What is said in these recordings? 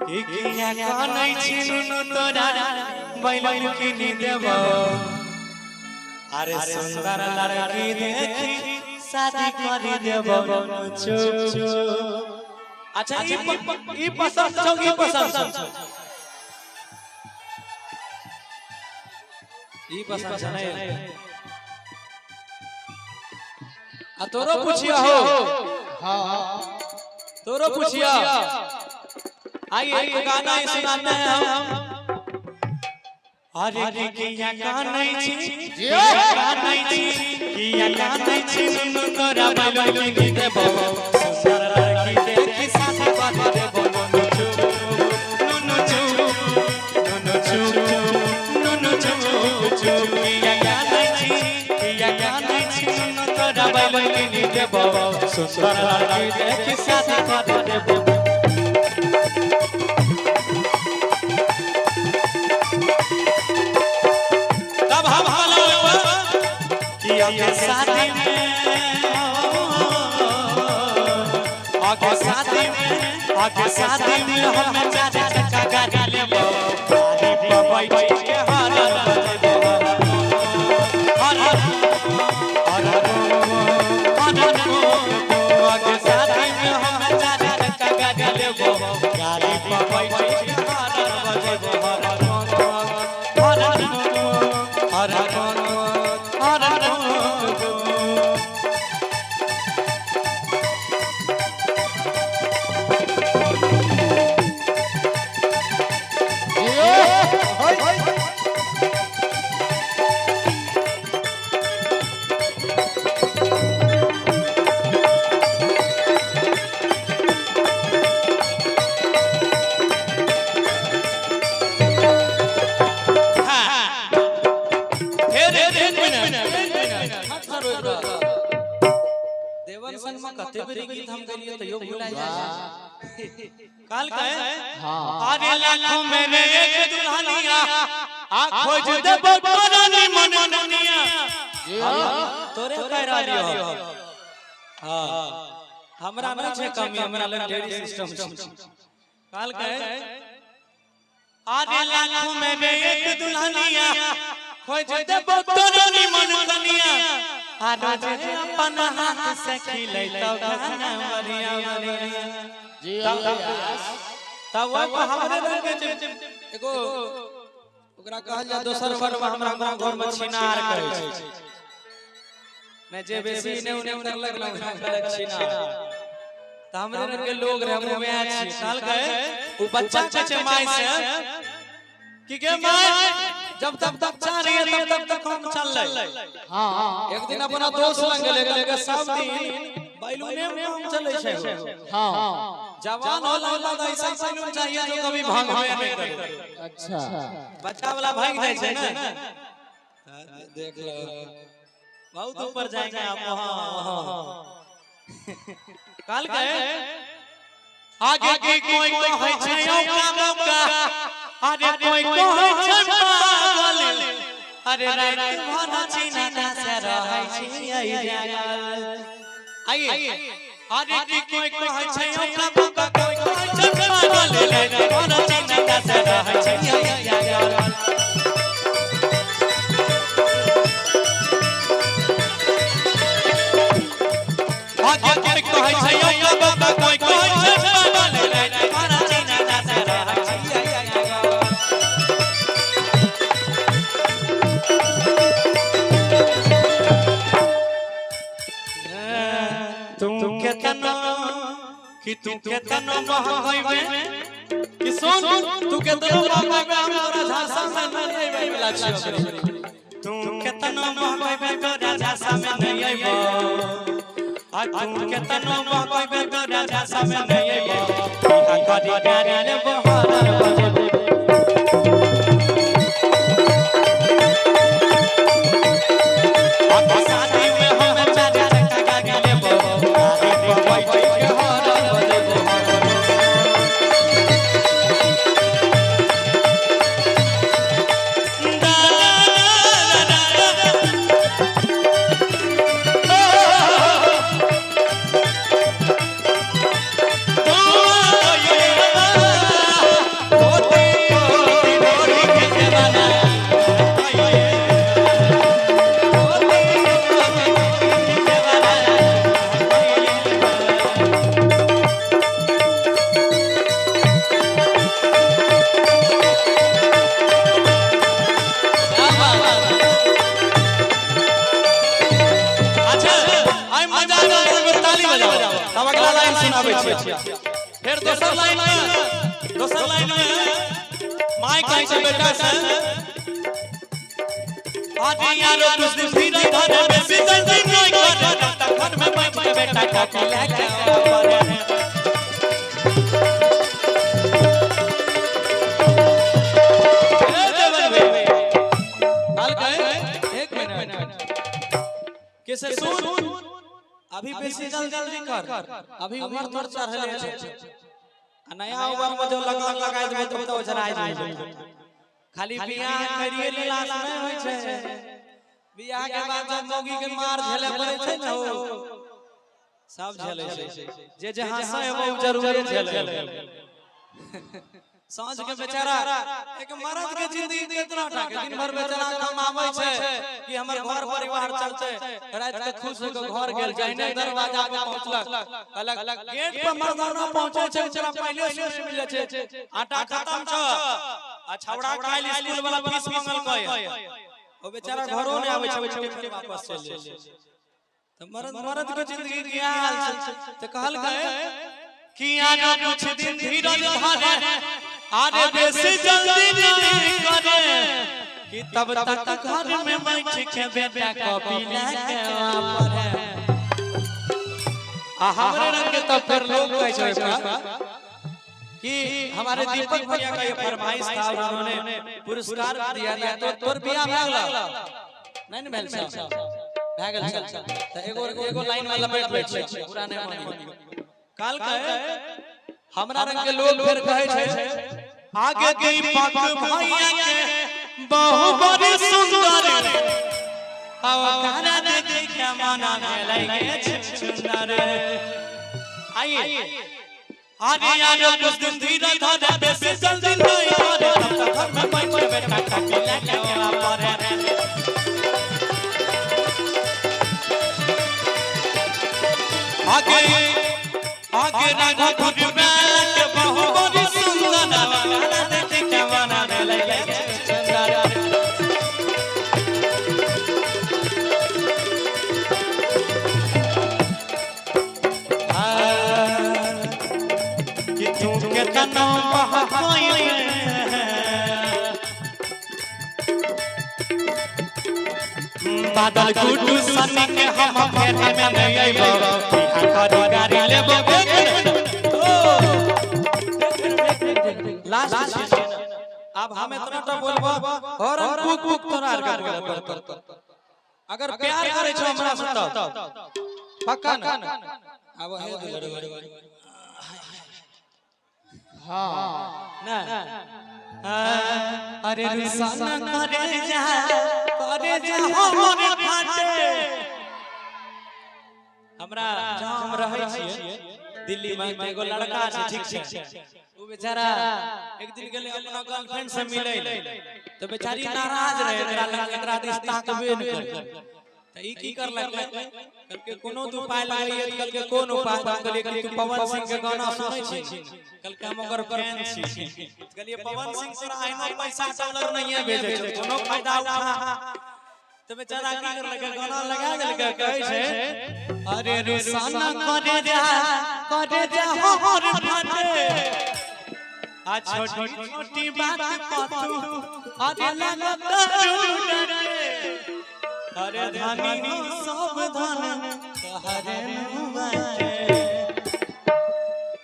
किया कानै छिनु तोरा बैल किनी देबो अरे सुंदर लड़की देखी शादी करी देबो चुप चुप। अच्छा ई पसंद छौ की पसंद छौ ई पसंद छ नहीं आ तोरो पूछिया हो हां तोरो पूछिया आइए एक गाना ही सुनाते हैं हम। अरे किया कानै छी किया कानै छी किया कानै छी नुनु तोरा बैल किनी देबो सुंदर लड़की देखी शादी करी देबो नुनु चुप किया कानै छी नुनु तोरा बैल किनी देबो सुंदर लड़की देखी शादी करी देबो। आगे शादी में हम चाचा चक्का गाड़ी लेबो गाड़ी पर बैठ के हरन बजेबो आगे शादी में हम चाचा चक्का गाड़ी लेबो गाड़ी पर बैठ के हरन बजेबो कते बेरी गीत हम गलिए तयो भुला जाय काल का है अरे लाखों में एक दुल्हनिया आ खोज देबो तोरानी मन दुनिया तोरे कह रही हो हां हमरा में छे कमी हमरा लग ढेरी सिस्टम छ काल का है अरे लाखों में एक दुल्हनिया खोज देबो तोरानी मन दुनिया आज अपन हाथ से खिलै तो गाना मरिया मरिया जी तब हमरे लगे एगो ओकरा कहल जा दोसर घर में हमरा घर में छिनार कहै छै मैं जे बेसी ने उने उधर लगला छिनार त हमरे लगे लोग रे हम वैह छी साल गए उ बच्चा के माय से कि के माय जब तक बच्चा रही तब तक हम चल हां एक दिन अपना दोस्त लंग लेके सब दिन बैलूने में हम चले छै हां जवान होला त ऐसा बैलून चाहिए जो कभी भाग में नहीं करे। अच्छा बच्चा वाला भाग जाय छै ना देख लो बहुत ऊपर जाएंगे आप हां काल गए आगे की कोई कहै छै मौका अरे कोई कहै छै पागल अरे रात भर चिन्ता से रहै छी आइए अरे की कोई कहै छै मौका कोई कहै छै पागल रात भर चिन्ता से रहै छी आगे कोई कहै छै मौका कोई कहै छै पागल रात भर चिन्ता से रहै छी कि तू केतनो महंगइबे कि सुन तू केतनो महंगइबे हमरा झांसा में नहीं आइबे वाला छियो तू केतनो महंगइबे तोरा झांसा में नहीं आइबो आ तू केतनो महंगइबे तोरा झांसा में नहीं आइबो इहा करी गाड़ी लेबो हरन बजेबो शादी में हम चाचा चक्का गाड़ी लेबो गाड़ी पर बैठ के हरन बजेबो सुनाबै छी फिर दोसर लाइन में माय कहै छै बेटा से आदि यारो कुछ दिन धीरे धरे बेसी जल्दी नहीं करे तखन में बैठ के बेटा कॉपी लेके पढ़े कैसे सुन अभी बेसी जल्दी कर अभी उम्र तोर चढ़ले छै नया उम्र में जो लगाय देबे तो झराय जाय खाली बियाह करिए लेला नहीं होय छै बियाह के बाद जब मौगी के मार झेले पड़े छै न हो सब झेले छै जे हंसा है वो जरूर झेले सांझ के बेचारा एक मर्द के जिंदगी कितना टाके दिन भर बेचारा कमाबै छै कि हमर घर परिवार चलते रात के खुश होके घर गेल जाइने दरवाजा पे पहुंचलक अलग गेट पर मर्दाना पहुंचे छै बेचारा पहले से मिल छै आटा खत्म छ आ छौड़ा काल स्कूल वाला फीस मांगल कय ओ बेचारा घरो नहीं आबै छै के वापस चल जाय त मर्द के जिंदगी के हाल छै त कहल गए कि आना कुछ दिन धीरज धरे आरे बेसी जल्दी नहीं करे कि तब तक घर में बैठ के बेटा कॉपी लेके पढ़े आ हमरे रंग के तो फिर लोग कह छै कि हमारे दीपक भैया का ये फरमाइश था और उन्होंने पुरस्कार दिया था तो तोर बियाह भेल नहीं न भेल छ भागल छ त एगो लाइन वाला बैठ छै पूरा नहीं मानी काल कहे हमरा रंग के लोग फिर कहे छै आगे दीपक भैया के बहु बड़ी सुंदर अवतार देखे के मना लगे सुंदर आइए आगे यारो कुछ दिन धीरे धरे बेसी जल्दी नहीं करे तब तक घर में बैठ के बेटा कॉपी लेके पढ़े आगे राघव गुरुबाल के बहु बड़ी सुंदर अवतार देखे के मना लगे सुंदर बादल गुडू सनी के हम फेर में नहीं आइबो बिहार करी गाड़ी लेबो लास्ट अब हम इतना तो बोलबो और कुक कुक तोरा कर अगर प्यार करे छ हमरा से त पक्का न अब हे हां ना अरे रुसन करे जा हमर फाटे हमरा जहां हम रहै छियै दिल्ली में एगो लड़का छै ठीक छै ओ बेचारा एक दिन गेले अपना गर्लफ्रेंड से मिलै तो बेचारी नाराज रहे एकरा रिश्ता कबे न कर त ई की करलक कल के कोनो उपाय लगाइए कल के कोन उपाय कहलिए कि तू पवन सिंह के गाना सुनै छी कल के हम ओकर फैन छी कहलिए पवन सिंह तोरा आइनो पैसा डॉलर नहीं भेजे छै कोनो फायदा उठा तो बेचारा की करलक गाना लगा देलक कहै छै अरे रुसन करे जा हमर फाटे आ छोटी छोटी बात पतू अरे लगत डरे अरे धनी सब धन कहरे मुबाटे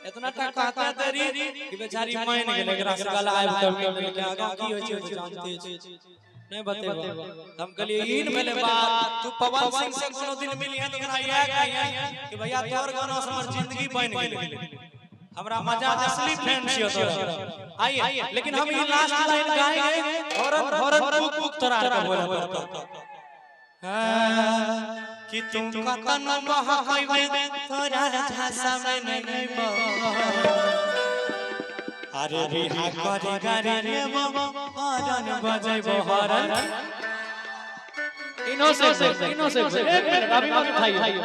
इतना टका तेरी कि बेचारी मान गेले एकरा से गला आब कर के आगा की होय छै जानते छै नहीं बतेबो हम कहलिए इन मेले बात तू पवन सिंह से कोनो दिन मिलिए तो हमरा यह कहिए कि भैया तोर गाना से हमर जिंदगी बन गेलै हमरा मजा असली फैन छियो तोरा आइए लेकिन हम ई लास्ट लाइन गाएंगे और कुक कुक तोरा के बोले पड़ता कि तुम कतन बहाइबे तोरा झांसा में नहीं बो अरे बिहा करे गारे रे हरन बजाइबो हरन इनो से एक मिनट अभी मत उठाइए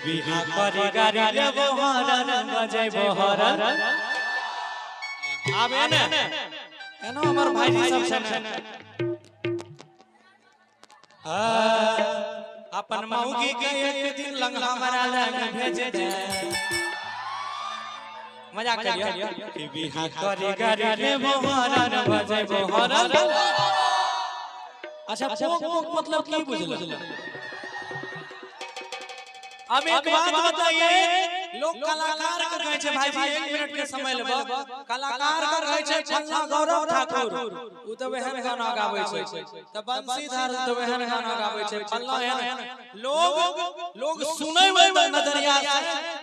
बिहा करे गारे रे हरन बजाइबो हरन आबे ने एनो हमर भाईजी सब छै ने अपन मौगी के एक दिन लंग हमरा लग भेजे मजाक करियो कि बिहा करी गाड़ी रे मोहरन बजे मोहरन। अच्छा पोक पोक मतलब की बुझल? अब एक बात बताइए, लोग कलाकार कर गए छे भाई जी, 1 मिनट के समय लेबो। कलाकार कर गए छे फल्ला गौरव ठाकुर, उ त वहन गाना गाबै छे, त बंसीधर त वहन गाना गाबै छे, फल्ला एहन लोग सुनै में नजरिया से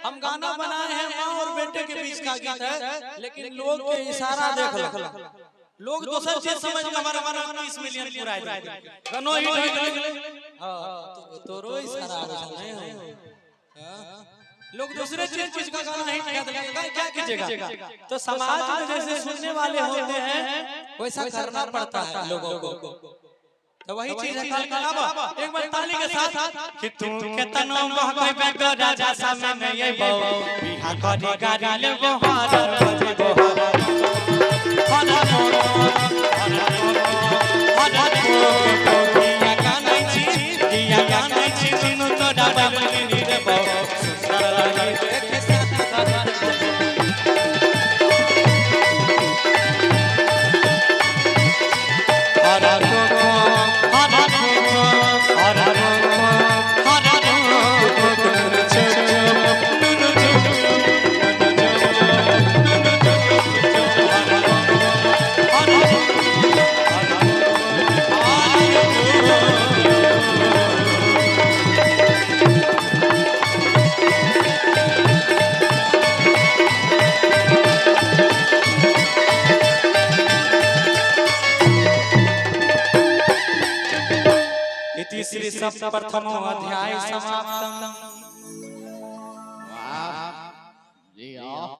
हम गाना बनाए हैं मां और बेटे के बीच का गीत है, लेकिन लोग के इशारा देख लो, लोग दोसर चीज समझ के हमारा 30 मिलियन पूरा दे गनो हिट हो गेलै। हां तोरो इशारा नहीं है, लोग दूसरे चीज का गाना हिट कर देगा, क्या कीजिएगा? तो समाज में जैसे सुनने वाले होते हैं वैसा करना पड़ता है लोगों को। तो वही चीज है कलावा, एक बार ताली के साथ कि तू केतनो बहकै बेटो राजा सामने ये बो बिहा करी गाड़ी ले बहार बजे बहार हना मोर दिया गानै छी सुनु तो डाबा बनी रे बो सुसराई देखे साथ इति श्री सप्तप्रथमो अध्याय समाप्तम्।